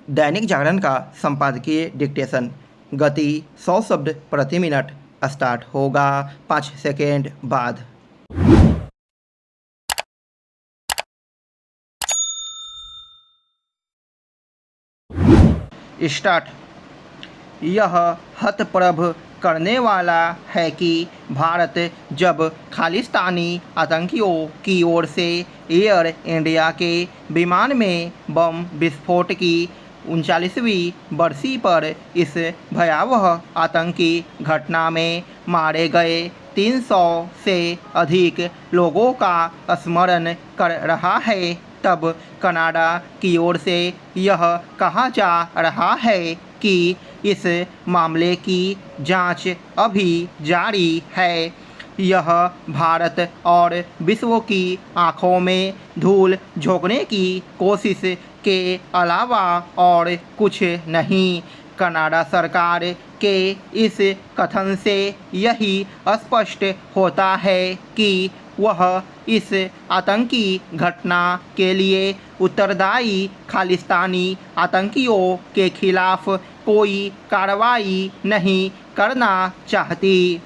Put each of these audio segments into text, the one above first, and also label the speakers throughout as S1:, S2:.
S1: दैनिक जागरण का संपादकीय डिक्टेशन। गति 100 शब्द प्रति मिनट। स्टार्ट होगा 5 सेकेंड बाद। स्टार्ट। यह हतप्रभ करने वाला है कि भारत जब खालिस्तानी आतंकियों की ओर से एयर इंडिया के विमान में बम विस्फोट की 39वीं बरसी पर इस भयावह आतंकी घटना में मारे गए 300 से अधिक लोगों का स्मरण कर रहा है, तब कनाडा की ओर से यह कहा जा रहा है कि इस मामले की जांच अभी जारी है। यह भारत और विश्व की आंखों में धूल झोंकने की कोशिश के अलावा और कुछ नहीं। कनाडा सरकार के इस कथन से यही स्पष्ट होता है कि वह इस आतंकी घटना के लिए उत्तरदायी खालिस्तानी आतंकियों के खिलाफ कोई कार्रवाई नहीं करना चाहती।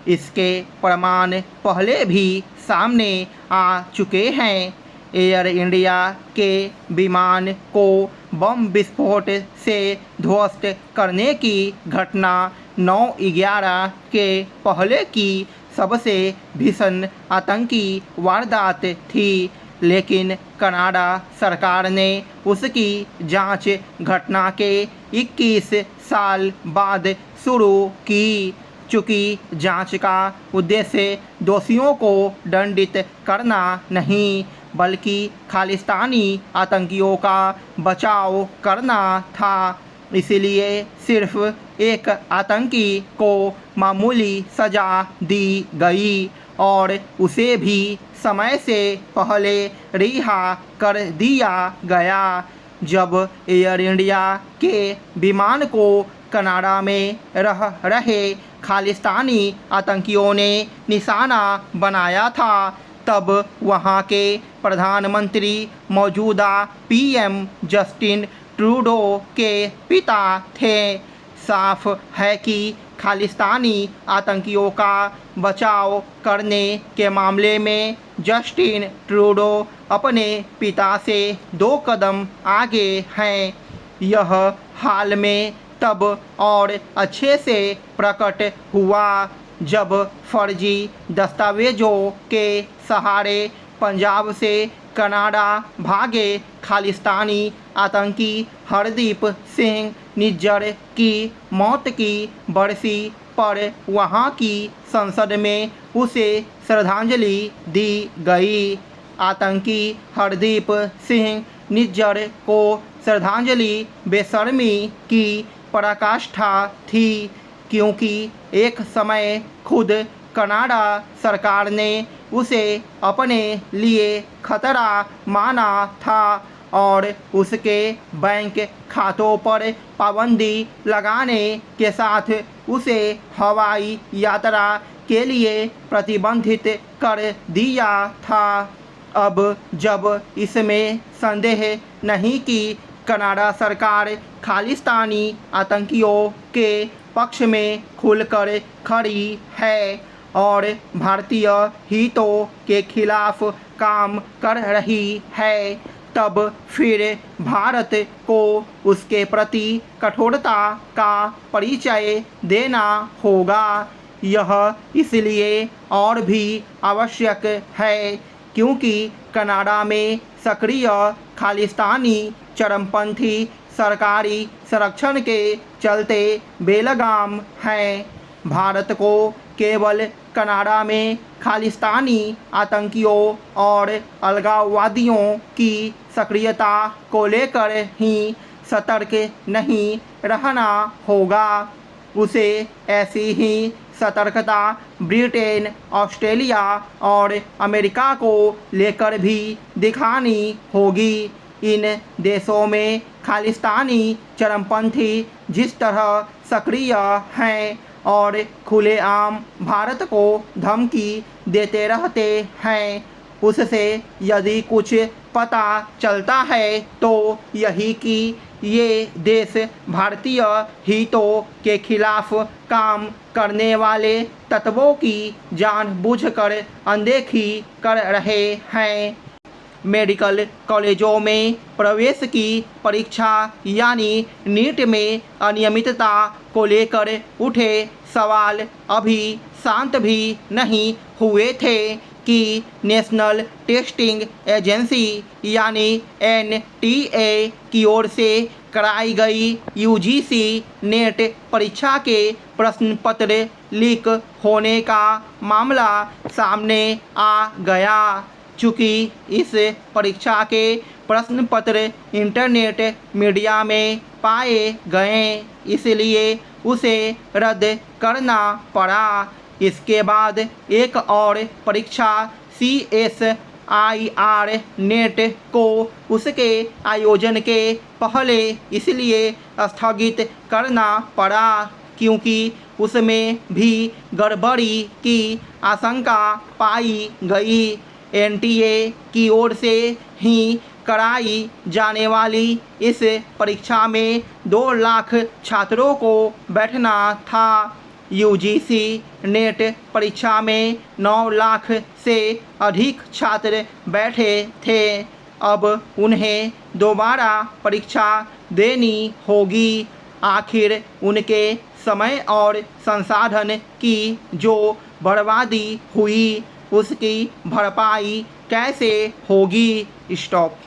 S1: इसके प्रमाण पहले भी सामने आ चुके हैं। एयर इंडिया के विमान को बम विस्फोट से ध्वस्त करने की घटना 9/11 के पहले की सबसे भीषण आतंकी वारदात थी, लेकिन कनाडा सरकार ने उसकी जांच घटना के 21 साल बाद शुरू की। चूँकि जांच का उद्देश्य दोषियों को दंडित करना नहीं, बल्कि खालिस्तानी आतंकियों का बचाव करना था, इसलिए सिर्फ एक आतंकी को मामूली सज़ा दी गई और उसे भी समय से पहले रिहा कर दिया गया। जब एयर इंडिया के विमान को कनाडा में रह रहे खालिस्तानी आतंकियों ने निशाना बनाया था, तब वहां के प्रधानमंत्री मौजूदा पीएम जस्टिन ट्रूडो के पिता थे। साफ है कि खालिस्तानी आतंकियों का बचाव करने के मामले में जस्टिन ट्रूडो अपने पिता से 2 कदम आगे हैं। यह हाल में तब और अच्छे से प्रकट हुआ जब फर्जी दस्तावेजों के सहारे पंजाब से कनाडा भागे खालिस्तानी आतंकी हरदीप सिंह निज्जर की मौत की बरसी पर वहां की संसद में उसे श्रद्धांजलि दी गई। आतंकी हरदीप सिंह निज्जर को श्रद्धांजलि बेशर्मी की पराकाष्ठा थी, क्योंकि एक समय खुद कनाडा सरकार ने उसे अपने लिए खतरा माना था और उसके बैंक खातों पर पाबंदी लगाने के साथ उसे हवाई यात्रा के लिए प्रतिबंधित कर दिया था। अब जब इसमें संदेह नहीं कि कनाडा सरकार खालिस्तानी आतंकियों के पक्ष में खुलकर खड़ी है और भारतीय हितों के खिलाफ काम कर रही है, तब फिर भारत को उसके प्रति कठोरता का परिचय देना होगा। यह इसलिए और भी आवश्यक है क्योंकि कनाडा में सक्रिय खालिस्तानी चरमपंथी सरकारी संरक्षण के चलते बेलगाम हैं। भारत को केवल कनाडा में खालिस्तानी आतंकियों और अलगाववादियों की सक्रियता को लेकर ही सतर्क नहीं रहना होगा, उसे ऐसी ही सतर्कता ब्रिटेन, ऑस्ट्रेलिया और अमेरिका को लेकर भी दिखानी होगी। इन देशों में खालिस्तानी चरमपंथी जिस तरह सक्रिय हैं और खुलेआम भारत को धमकी देते रहते हैं, उससे यदि कुछ पता चलता है तो यही कि ये देश भारतीय हितों के खिलाफ काम करने वाले तत्वों की जानबूझकर अनदेखी कर रहे हैं। मेडिकल कॉलेजों में प्रवेश की परीक्षा यानी नीट में अनियमितता को लेकर उठे सवाल अभी शांत भी नहीं हुए थे कि नेशनल टेस्टिंग एजेंसी यानी NTA की ओर से कराई गई UGC नेट परीक्षा के प्रश्न पत्र लीक होने का मामला सामने आ गया। चूँकि इस परीक्षा के प्रश्न पत्र इंटरनेट मीडिया में पाए गए इसलिए उसे रद्द करना पड़ा। इसके बाद एक और परीक्षा CSIR नेट को उसके आयोजन के पहले इसलिए स्थगित करना पड़ा क्योंकि उसमें भी गड़बड़ी की आशंका पाई गई। NTA की ओर से ही कराई जाने वाली इस परीक्षा में 2 लाख छात्रों को बैठना था। UGC नेट परीक्षा में 9 लाख से अधिक छात्र बैठे थे। अब उन्हें दोबारा परीक्षा देनी होगी। आखिर उनके समय और संसाधन की जो बर्बादी हुई उसकी भरपाई कैसे होगी? स्टॉप।